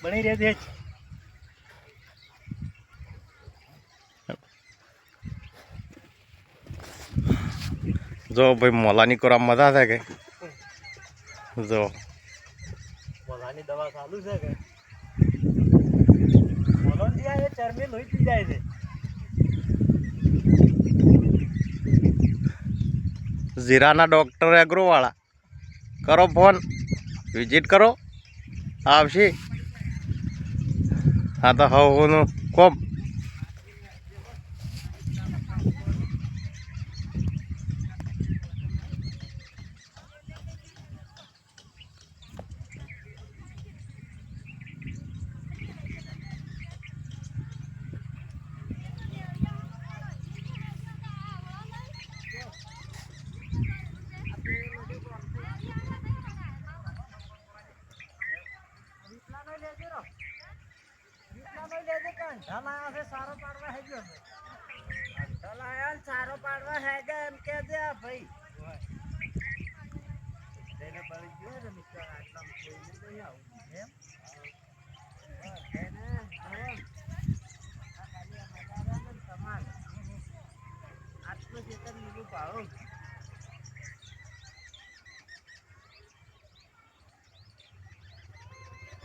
બની રહે છે જો ભાઈ મોલાની કોરા મજા છે કે જો મોલાની દવા ચાલુ છે કે મોલો જ્યાં એ ચરમી લોહી પી જાય છે જીરાના ડોક્ટર એગ્રો વાળા કરો ફોન વિઝિટ કરો આવશે હા તો હવનું કોમ સારો પાડવા હે ગયો સારો પાડવા હે ગયા એમ કે દે ભાઈ તેને પડી ગયો ને મિત્ર આટલા નહીં આવું એમ આટલું જેતર લીલું પાડો